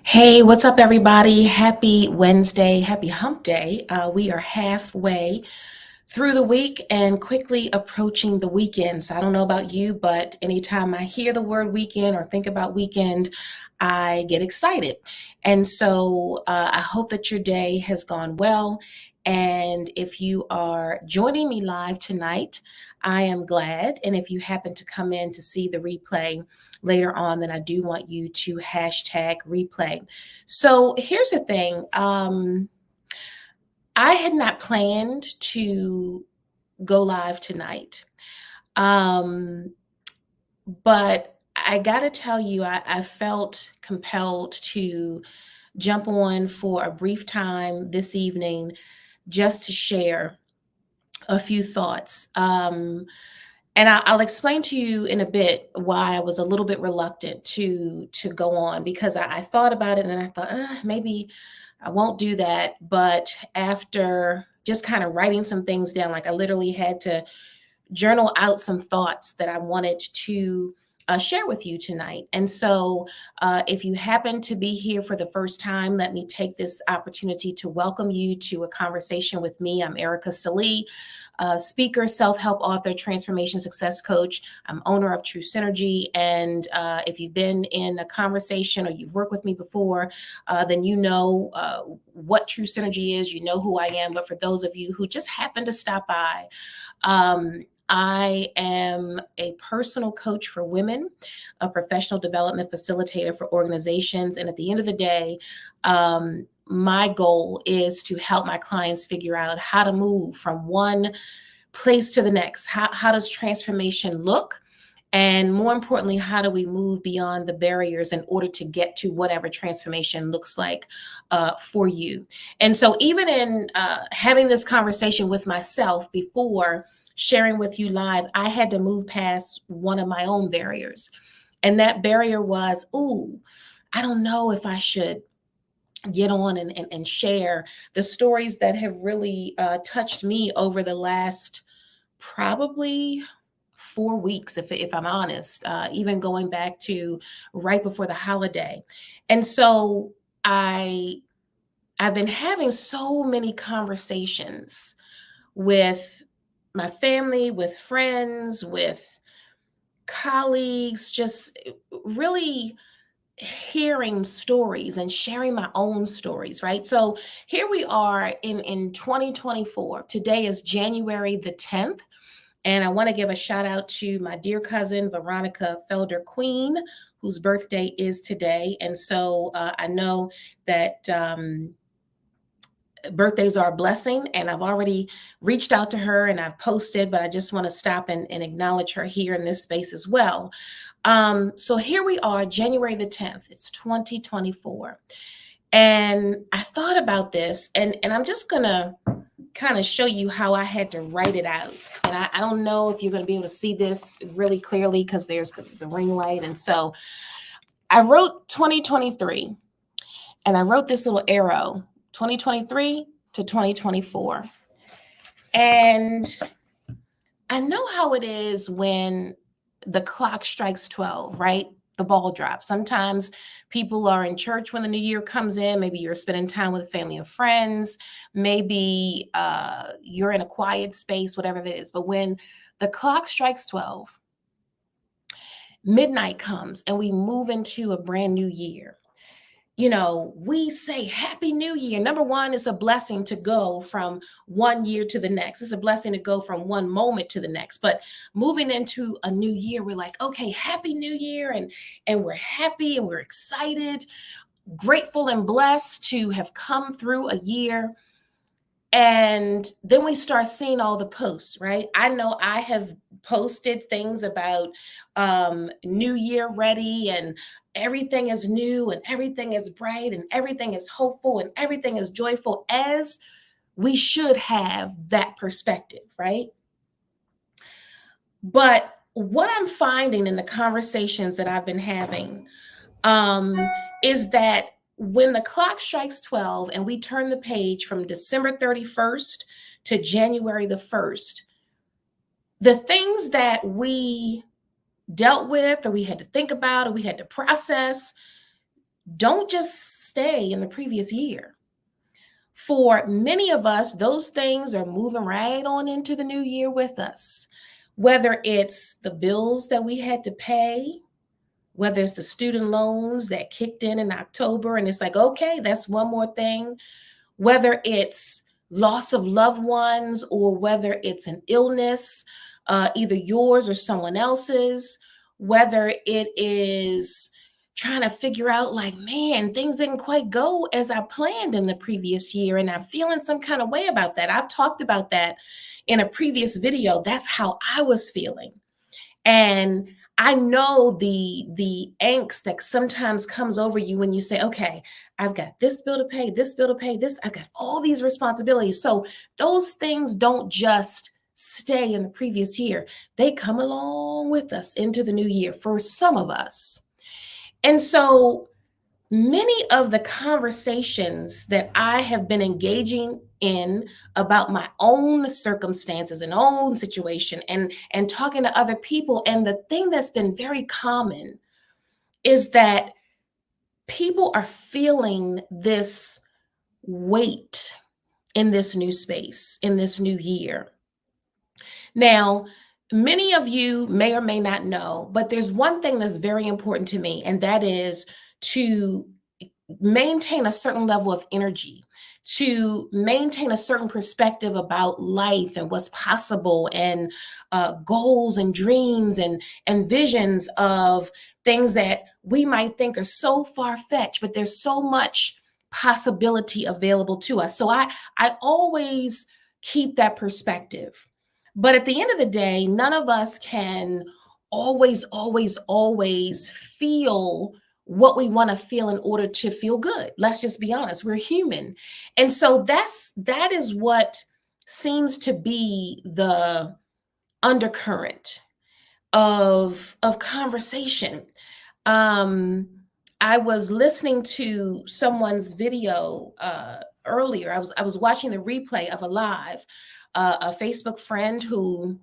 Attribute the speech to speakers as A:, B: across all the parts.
A: Hey, what's up, everybody? Happy Wednesday, happy hump day. We are halfway through the week and quickly approaching the weekend. So I don't know about you, but anytime I hear the word weekend or think about weekend, I get excited. And so I hope that your day has gone well. And if you are joining me live tonight, I am glad. And if you happen to come in to see the replay later on, then I do want you to hashtag replay. So here's the thing. I had not planned to go live tonight. Um, but I got to tell you, I felt compelled to jump on for a brief time this evening just to share a few thoughts. And I'll explain to you in a bit why I was a little bit reluctant to go on because I thought about it and I thought maybe I won't do that. But after just kind of writing some things down, like I literally had to journal out some thoughts that I wanted to share with you tonight. And so, if you happen to be here for the first time, let me take this opportunity to welcome you to a conversation with me. I'm Erica Salee, speaker, self help author, transformation success coach. I'm owner of True Synergy. And if you've been in a conversation or you've worked with me before, then you know what True Synergy is. You know who I am. But for those of you who just happen to stop by, I am a personal coach for women, a professional development facilitator for organizations. And at the end of the day, my goal is to help my clients figure out how to move from one place to the next. How does transformation look? And more importantly, how do we move beyond the barriers in order to get to whatever transformation looks like for you? And so, even in having this conversation with myself before sharing with you live, I had to move past one of my own barriers. And that barrier was, ooh, I don't know if I should get on and share the stories that have really touched me over the last probably 4 weeks, if I'm honest, even going back to right before the holiday. And so I I've been having so many conversations with my family, with friends, with colleagues, just really hearing stories and sharing my own stories, right? So here we are in 2024. Today is January the 10th. And I want to give a shout out to my dear cousin, Veronica Felder Queen, whose birthday is today. And so I know that birthdays are a blessing, and I've already reached out to her and I've posted, but I just want to stop and acknowledge her here in this space as well. So here we are, January the 10th, it's 2024. And I thought about this, and I'm just going to kind of show you how I had to write it out. And I don't know if you're going to be able to see this really clearly because there's the ring light. And so I wrote 2023 and I wrote this little arrow 2023 to 2024. And I know how it is when the clock strikes 12, right? The ball drops. Sometimes people are in church when the new year comes in. Maybe you're spending time with family and friends. Maybe you're in a quiet space, whatever it is. But when the clock strikes 12, midnight comes and we move into a brand new year. We say Happy New Year. Number one, it's a blessing to go from one year to the next. It's a blessing to go from one moment to the next. But moving into a new year, we're like, okay, Happy New Year. And we're happy and we're excited, grateful and blessed to have come through a year. And then we start seeing all the posts, right? I know I have posted things about New Year ready and everything is new and everything is bright and everything is hopeful and everything is joyful, as we should have that perspective, right? But what I'm finding in the conversations that I've been having um, is that when the clock strikes 12 and we turn the page from December 31st to January the 1st, the things that we dealt with or we had to think about or we had to process, don't just stay in the previous year. For many of us, those things are moving right on into the new year with us. Whether it's the bills that we had to pay, whether it's the student loans that kicked in October, and it's like, okay, that's one more thing, whether it's loss of loved ones or whether it's an illness, either yours or someone else's, whether it is trying to figure out, like, man, things didn't quite go as I planned in the previous year, and I'm feeling some kind of way about that. I've talked about that in a previous video. That's how I was feeling. And I know the angst that sometimes comes over you when you say, okay, I've got this bill to pay, this bill to pay, this, I've got all these responsibilities. So those things don't just stay in the previous year. They come along with us into the new year for some of us. And so many of the conversations that I have been engaging in about my own circumstances and own situation, and talking to other people, and the thing that's been very common is that people are feeling this weight in this new space, in this new year. Now, many of you may or may not know, but there's one thing that's very important to me, and that is to maintain a certain level of energy, to maintain a certain perspective about life and what's possible, and goals and dreams and visions of things that we might think are so far-fetched, but there's so much possibility available to us. So I always keep that perspective. But at the end of the day, none of us can always feel what we want to feel in order to feel good. Let's just be honest. We're human. And so that is what seems to be the undercurrent of conversation. Um I was listening to someone's video earlier. I was watching the replay of a live, a Facebook friend who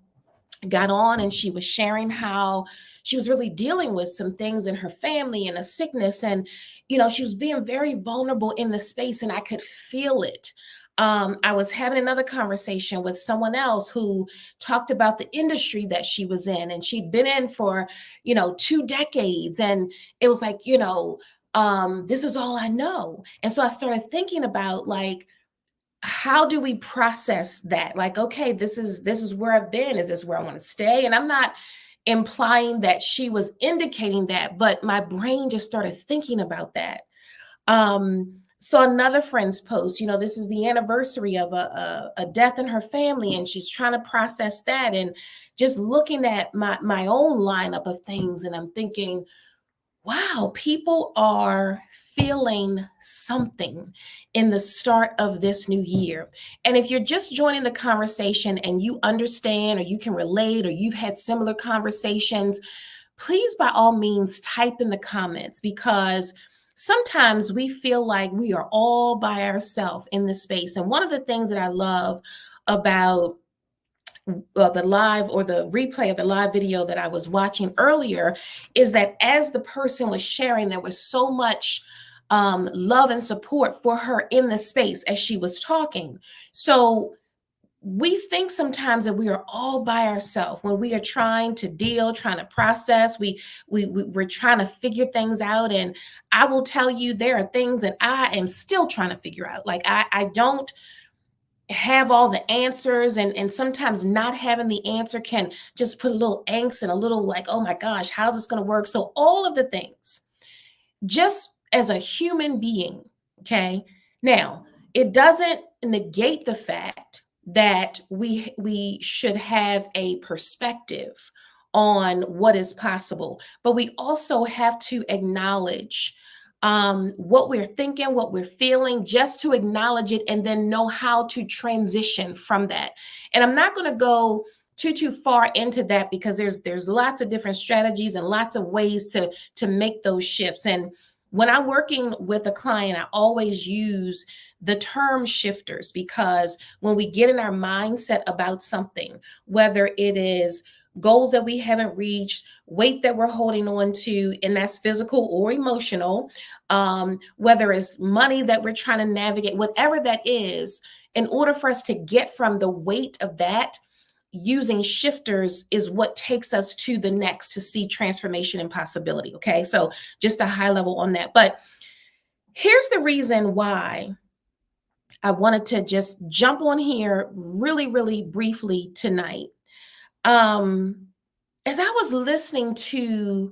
A: got on, and she was sharing how she was really dealing with some things in her family and a sickness, and she was being very vulnerable in the space, and I could feel it. I was having another conversation with someone else who talked about the industry that she was in, and she'd been in for 2 decades, and it was like, this is all I know. And so I started thinking about, like, how do we process that? Like, okay, this is where I've been. Is this where I want to stay? And I'm not implying that she was indicating that, but my brain just started thinking about that. So another friend's post, this is the anniversary of a death in her family, and she's trying to process that, and just looking at my own lineup of things, and I'm thinking, wow, people are feeling something in the start of this new year. And if you're just joining the conversation and you understand, or you can relate, or you've had similar conversations, please, by all means, type in the comments, because sometimes we feel like we are all by ourselves in this space. And one of the things that I love about the live, or the replay of the live video that I was watching earlier, is that as the person was sharing, there was so much love and support for her in the space as she was talking. So we think sometimes that we are all by ourselves when we are trying to deal, trying to process. We're trying to figure things out, and I will tell you, there are things that I am still trying to figure out. Like, I don't have all the answers, and sometimes not having the answer can just put a little angst and a little, like, oh my gosh, how's this going to work? So all of the things, just as a human being, okay? Now, it doesn't negate the fact that we should have a perspective on what is possible, but we also have to acknowledge what we're thinking, what we're feeling, just to acknowledge it, and then know how to transition from that. And I'm not going to go too far into that, because there's lots of different strategies and lots of ways to make those shifts. And when I'm working with a client, I always use the term shifters, because when we get in our mindset about something, whether it is goals that we haven't reached, weight that we're holding on to, and that's physical or emotional, whether it's money that we're trying to navigate, whatever that is, in order for us to get from the weight of that, using shifters is what takes us to the next to see transformation and possibility. Okay. So just a high level on that. But here's the reason why I wanted to just jump on here really, really briefly tonight. As I was listening to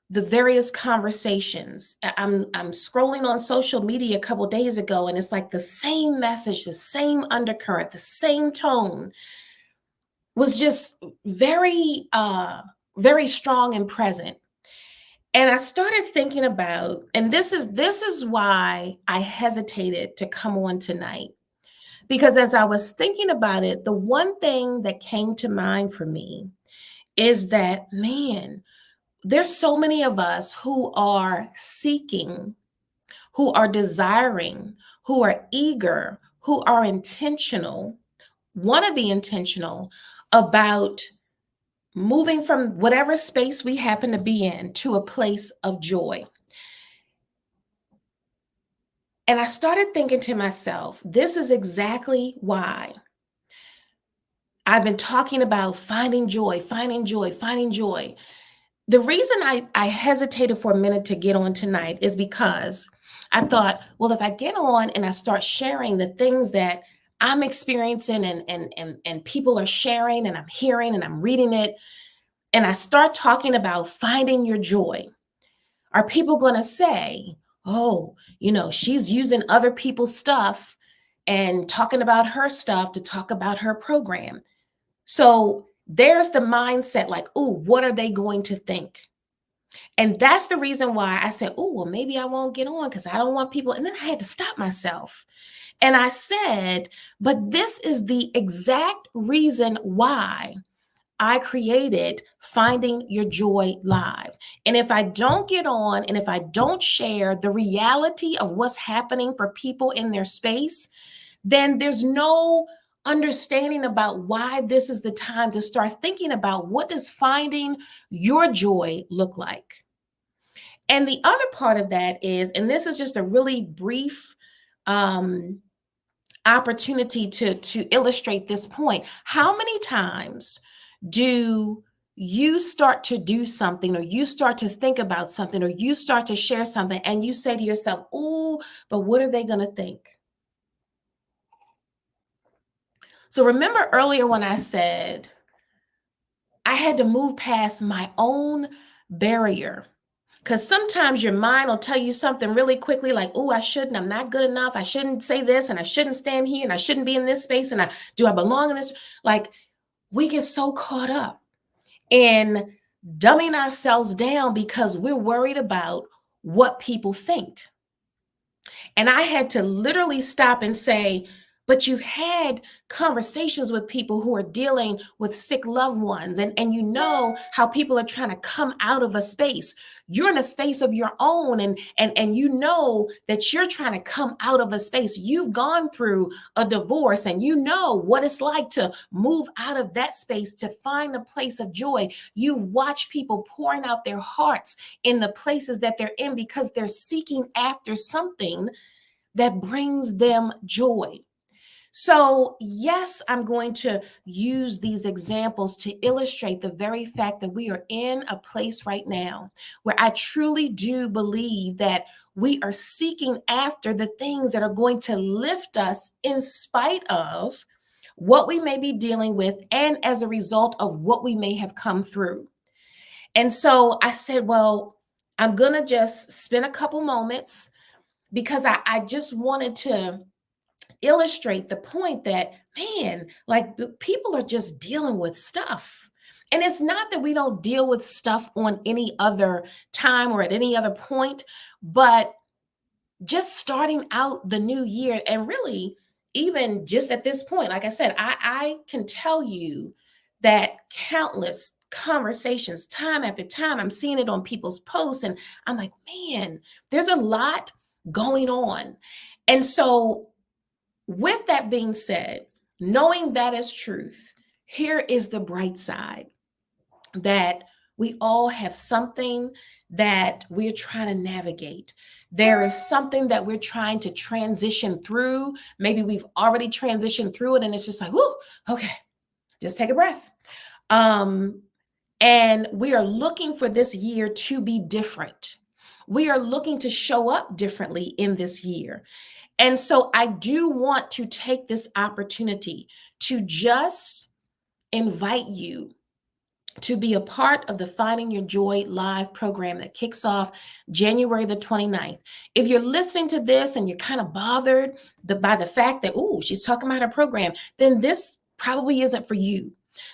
A: the various conversations, I'm scrolling on social media a couple days ago, and it's like the same message, the same undercurrent, the same tone was just very strong and present. And I started thinking about, and this is why I hesitated to come on tonight. Because as I was thinking about it, the one thing that came to mind for me is that, man, there's so many of us who are seeking, who are desiring, who are eager, who are intentional, want to be intentional about moving from whatever space we happen to be in to a place of joy. And I started thinking to myself, this is exactly why I've been talking about finding joy, finding joy, finding joy. The reason I hesitated for a minute to get on tonight is because I thought, well, if I get on and I start sharing the things that I'm experiencing and people are sharing and I'm hearing and I'm reading it, and I start talking about finding your joy, are people going to say, oh, she's using other people's stuff and talking about her stuff to talk about her program? So there's the mindset like, oh, what are they going to think? And that's the reason why I said, oh, well, maybe I won't get on because I don't want people. And then I had to stop myself. And I said, but this is the exact reason why I created Finding Your Joy Live. And if I don't get on and if I don't share the reality of what's happening for people in their space, then there's no understanding about why this is the time to start thinking about what does finding your joy look like. And the other part of that is, and this is just a really brief opportunity to illustrate this point. How many times do you start to do something, or you start to think about something, or you start to share something, and you say to yourself, oh, but what are they going to think? So remember earlier when I said I had to move past my own barrier. Because sometimes your mind will tell you something really quickly, like, oh, I shouldn't, I'm not good enough. I shouldn't say this, and I shouldn't stand here, and I shouldn't be in this space. And I belong in this? Like, we get so caught up in dumbing ourselves down because we're worried about what people think. And I had to literally stop and say, but you've had conversations with people who are dealing with sick loved ones, and you know how people are trying to come out of a space. You're in a space of your own, and you know that you're trying to come out of a space. You've gone through a divorce, and you know what it's like to move out of that space to find a place of joy. You watch people pouring out their hearts in the places that they're in because they're seeking after something that brings them joy. So, yes, I'm going to use these examples to illustrate the very fact that we are in a place right now where I truly do believe that we are seeking after the things that are going to lift us in spite of what we may be dealing with and as a result of what we may have come through. And so I said, well, I'm going to just spend a couple moments because I just wanted to illustrate the point that, man, like people are just dealing with stuff. And it's not that we don't deal with stuff on any other time or at any other point, but just starting out the new year, and really even just at this point, like I said, I can tell you that countless conversations, time after time, I'm seeing it on people's posts, and I'm like, man, there's a lot going on. And so with that being said, knowing that is truth, here is the bright side. that we all have something that we're trying to navigate. There is something that we're trying to transition through. Maybe we've already transitioned through it and it's just like, whoo, okay, just take a breath. Um, and we are looking for this year to be different. We are looking to show up differently in this year. And so I do want to take this opportunity to just invite you to be a part of the Finding Your Joy live program that kicks off January the 29th. If you're listening to this and you're kind of bothered by the fact that, oh, she's talking about her program, then this probably isn't for you.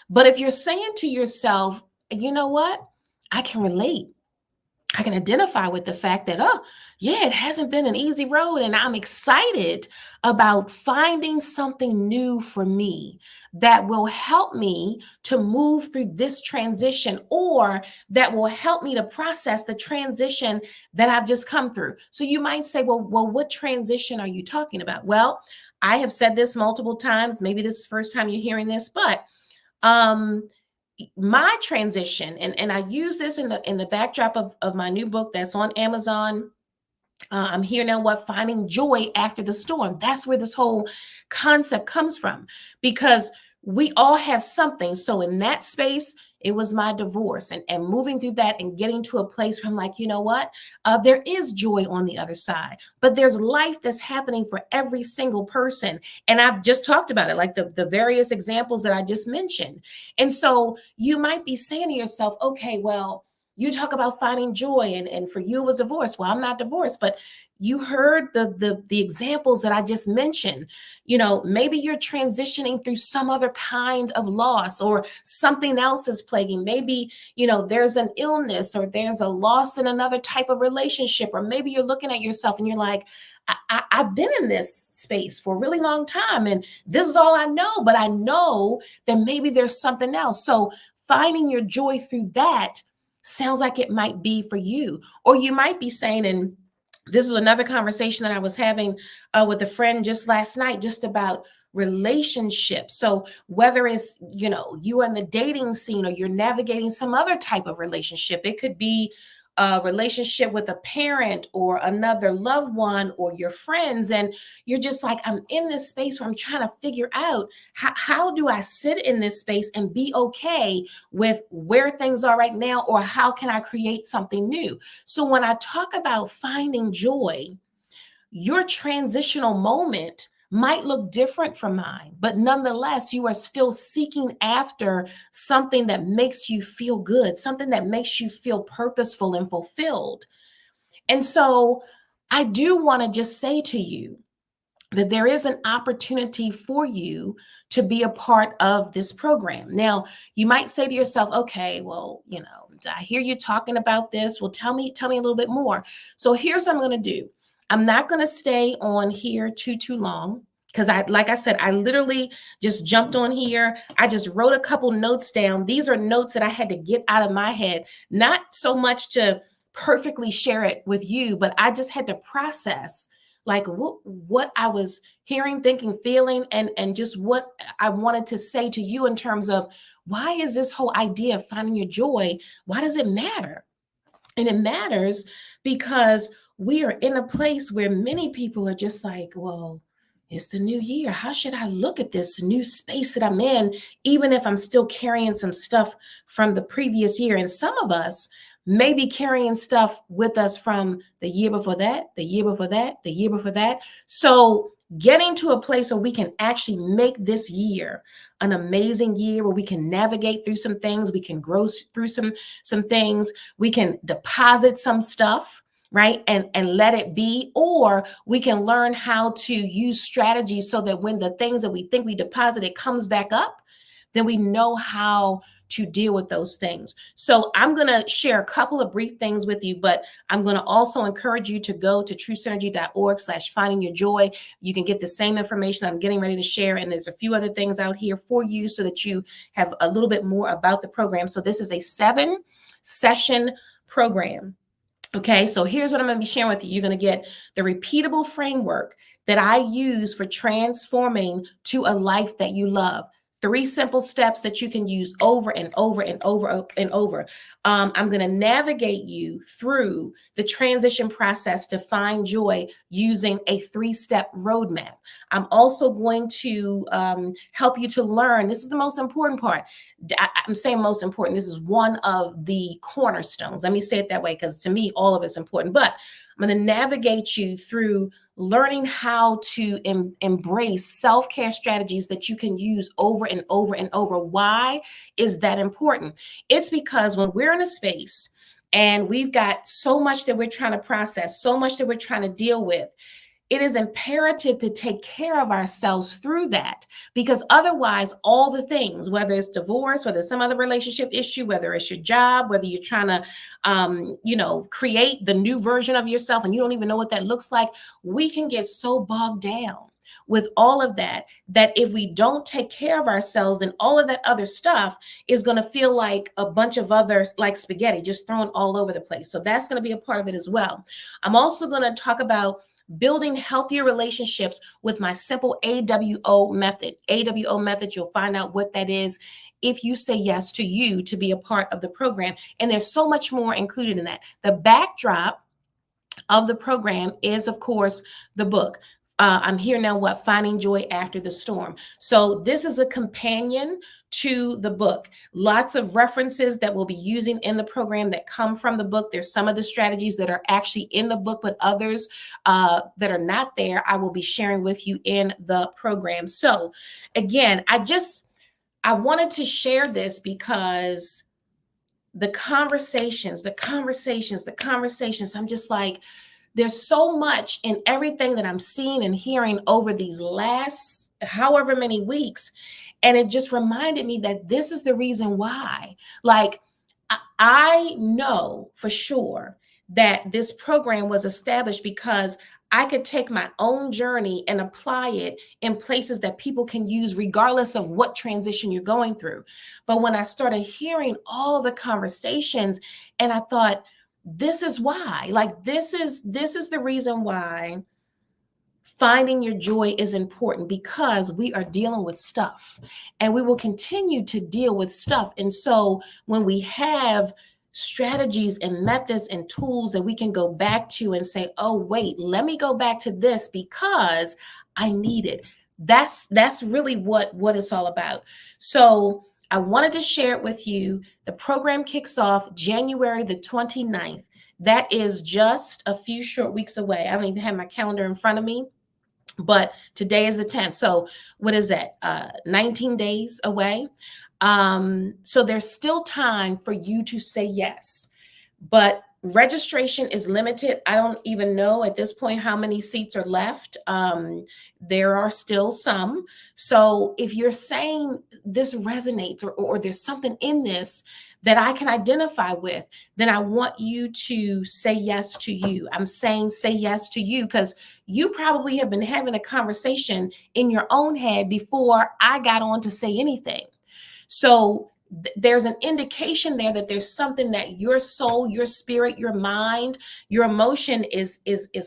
A: But if you're saying to yourself, you know what? I can relate. I can identify with the fact that, oh, yeah, it hasn't been an easy road. And I'm excited about finding something new for me that will help me to move through this transition, or that will help me to process the transition that I've just come through. So you might say, well, what transition are you talking about? Well, I have said this multiple times. Maybe this is the first time you're hearing this, but um, my transition, and I use this in the backdrop of my new book that's on Amazon. I'm here now, what? Finding joy after the storm. That's where this whole concept comes from, because we all have something. So in that space, it was my divorce, and moving through that and getting to a place where I'm like, you know what? There is joy on the other side, but there's life that's happening for every single person. And I've just talked about it, like the various examples that I just mentioned. And so you might be saying to yourself, okay, well, you talk about finding joy, and for you it was divorce. Well, I'm not divorced, but you heard the examples that I just mentioned. You know, maybe you're transitioning through some other kind of loss, or something else is plaguing. Maybe, you know, there's an illness, or there's a loss in another type of relationship, or maybe you're looking at yourself and you're like, I've been in this space for a really long time, and this is all I know, but I know that maybe there's something else. So finding your joy through that sounds like it might be for you. Or you might be saying, and this is another conversation that I was having with a friend just last night, just about relationships. So whether it's, you know, you are in the dating scene, or you're navigating some other type of relationship, it could be a relationship with a parent or another loved one or your friends, and you're just like, I'm in this space where I'm trying to figure out how do I sit in this space and be okay with where things are right now, or how can I create something new? So when I talk about finding joy, your transitional moment might look different from mine, but nonetheless, you are still seeking after something that makes you feel good, something that makes you feel purposeful and fulfilled. And so I do want to just say to you that there is an opportunity for you to be a part of this program. Now, you might say to yourself, okay, well, you know, I hear you talking about this. Well, tell me a little bit more. So here's what I'm going to do. I'm not going to stay on here too long, because like I said, I literally just jumped on here. I just wrote a couple notes down. These are notes that I had to get out of my head, not so much to perfectly share it with you, but I just had to process like what I was hearing, thinking, feeling, and just what I wanted to say to you in terms of, why is this whole idea of finding your joy, why does it matter? And it matters because we are in a place where many people are just like, well, it's the new year. How should I look at this new space that I'm in, even if I'm still carrying some stuff from the previous year? And some of us may be carrying stuff with us from the year before that, the year before that, the year before that. So getting to a place where we can actually make this year an amazing year, where we can navigate through some things, we can grow through some things, we can deposit some stuff, right, and let it be, or we can learn how to use strategies so that when the things that we think we deposited comes back up, then we know how to deal with those things. So I'm going to share a couple of brief things with you, but I'm going to also encourage you to go to truesynergy.org/finding your joy. You can get the same information I'm getting ready to share. And there's a few other things out here for you so that you have a little bit more about the program. So this is a 7-session program. Okay, so here's what I'm going to be sharing with you. You're going to get the repeatable framework that I use for transforming to a life that you love. 3 simple steps that you can use over and over and over and over. I'm going to navigate you through the transition process to find joy using a 3-step roadmap. I'm also going to help you to learn. This is the most important part. I'm saying most important. This is one of the cornerstones. Let me say it that way, because to me, all of it's important. But I'm going to navigate you through learning how to embrace self-care strategies that you can use over and over and over. Why is that important? It's because when we're in a space and we've got so much that we're trying to process, so much that we're trying to deal with, it is imperative to take care of ourselves through that, because otherwise all the things, whether it's divorce, whether it's some other relationship issue, whether it's your job, whether you're trying to create the new version of yourself and you don't even know what that looks like, we can get so bogged down with all of that if we don't take care of ourselves, then all of that other stuff is going to feel like a bunch of others, like spaghetti, just thrown all over the place. So that's going to be a part of it as well. I'm also going to talk about building healthier relationships with my simple AWO method. AWO method, you'll find out what that is if you say yes to you to be a part of the program. And there's so much more included in that. The backdrop of the program is, of course, the book. I'm Here Now, What? Finding Joy After the Storm. So this is a companion to the book. Lots of references that we'll be using in the program that come from the book. There's some of the strategies that are actually in the book, but others that are not there, I will be sharing with you in the program. So again, I wanted to share this because the conversations, I'm just like, there's so much in everything that I'm seeing and hearing over these last however many weeks. And it just reminded me that this is the reason why. Like, I know for sure that this program was established because I could take my own journey and apply it in places that people can use regardless of what transition you're going through. But when I started hearing all the conversations, and I thought, this is why, like, this is the reason why finding your joy is important, because we are dealing with stuff and we will continue to deal with stuff. And so when we have strategies and methods and tools that we can go back to and say, oh, wait, let me go back to this because I need it. That's really what it's all about. So I wanted to share it with you. The program kicks off January the 29th. That is just a few short weeks away. I don't even have my calendar in front of me, but today is the 10th. So what is that? 19 days away. So there's still time for you to say yes, but registration is limited. I don't even know at this point how many seats are left. There are still some. So if you're saying this resonates or there's something in this that I can identify with, then I want you to say yes to you. I'm saying say yes to you because you probably have been having a conversation in your own head before I got on to say anything. So there's an indication there that there's something that your soul, your spirit, your mind, your emotion is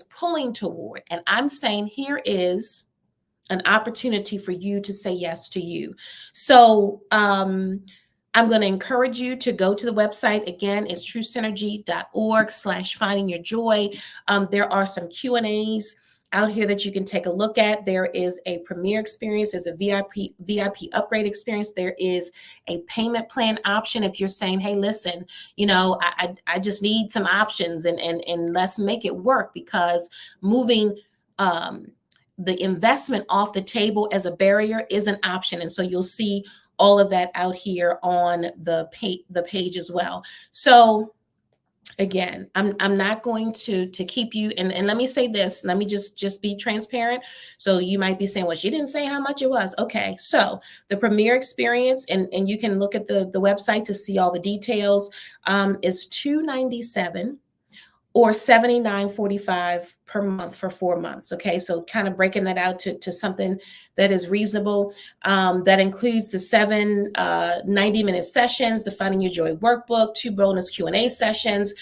A: pulling toward. And I'm saying here is an opportunity for you to say yes to you. So I'm going to encourage you to go to the website. Again, it's truesynergy.org/finding your joy. There are some Q&As out here that you can take a look at. There is a premier experience, there's a VIP upgrade experience. There is a payment plan option. If you're saying, hey, listen, I just need some options and let's make it work, because moving the investment off the table as a barrier is an option. And so you'll see all of that out here on the page as well. So again, I'm not going to keep you, and let me say this, let me just be transparent. So you might be saying, well, she didn't say how much it was. Okay, so the premier experience, and you can look at the website to see all the details, is $297 or $79.45 per month for 4 months. Okay, so kind of breaking that out to something that is reasonable. That includes the 7 90-minute sessions, the Finding Your Joy workbook, 2 bonus Q&A sessions,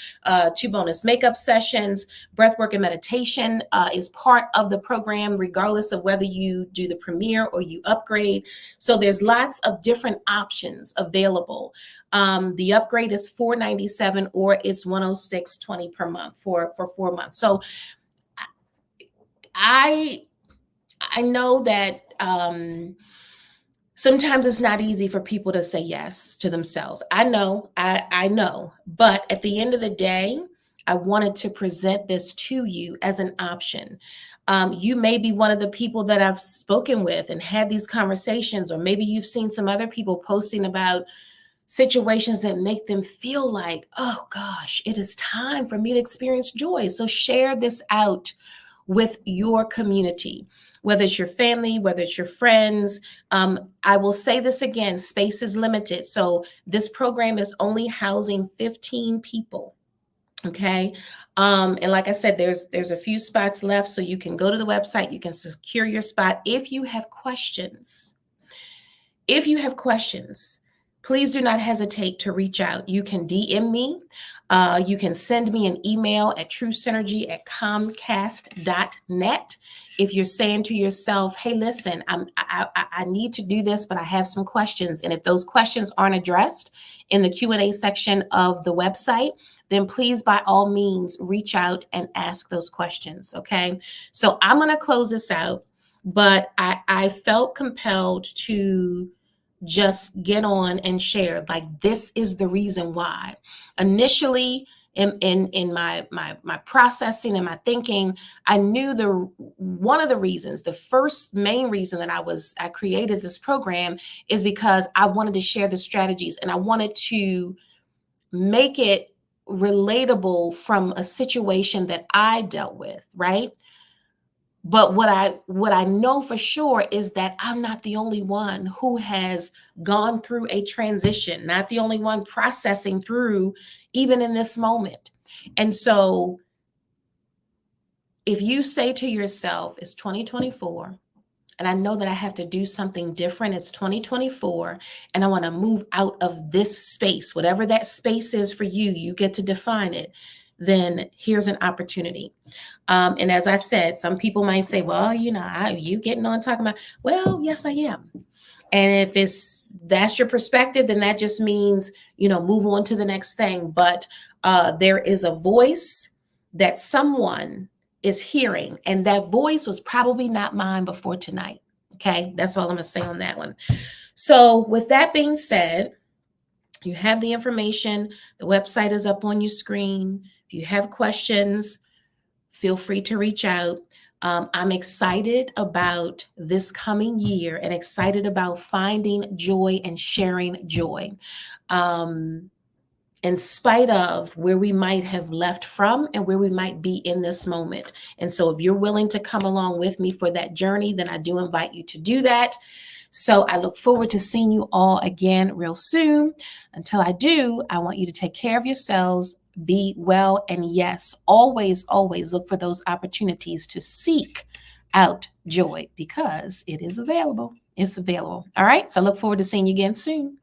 A: 2 bonus makeup sessions. Breathwork and meditation is part of the program, regardless of whether you do the Premier or you upgrade. So there's lots of different options available. The upgrade is $497 or it's $106.20 per month for 4 months. So I know that sometimes it's not easy for people to say yes to themselves. I know, but at the end of the day, I wanted to present this to you as an option. You may be one of the people that I've spoken with and had these conversations, or maybe you've seen some other people posting about situations that make them feel like, oh gosh, it is time for me to experience joy. So share this out with your community, whether it's your family, whether it's your friends. I will say this again, space is limited. So this program is only housing 15 people. Okay. And like I said, there's a few spots left. So you can go to the website, you can secure your spot. If you have questions, please do not hesitate to reach out. You can DM me. You can send me an email at truesynergy@comcast.net. If you're saying to yourself, hey, listen, I need to do this, but I have some questions. And if those questions aren't addressed in the Q&A section of the website, then please, by all means, reach out and ask those questions, okay? So I'm going to close this out, but I felt compelled to just get on and share, like, this is the reason why. Initially, in my processing and my thinking, I knew one of the reasons, the first main reason that I created this program is because I wanted to share the strategies and I wanted to make it relatable from a situation that I dealt with, right? But what I know for sure is that I'm not the only one who has gone through a transition, not the only one processing through even in this moment. And so if you say to yourself, it's 2024, and I know that I have to do something different, it's 2024, and I want to move out of this space, whatever that space is for you, you get to define it, then here's an opportunity. And as I said, some people might say, well, you getting on talking about, well, yes, I am. And if that's your perspective, then that just means, move on to the next thing. But there is a voice that someone is hearing, and that voice was probably not mine before tonight. Okay, that's all I'm gonna say on that one. So with that being said, you have the information. The website is up on your screen. If you have questions, feel free to reach out. I'm excited about this coming year and excited about finding joy and sharing joy. In spite of where we might have left from and where we might be in this moment. And so if you're willing to come along with me for that journey, then I do invite you to do that. So I look forward to seeing you all again real soon. Until I do, I want you to take care of yourselves, be well, and yes, always, always look for those opportunities to seek out joy because it is available. It's available. All right. So I look forward to seeing you again soon.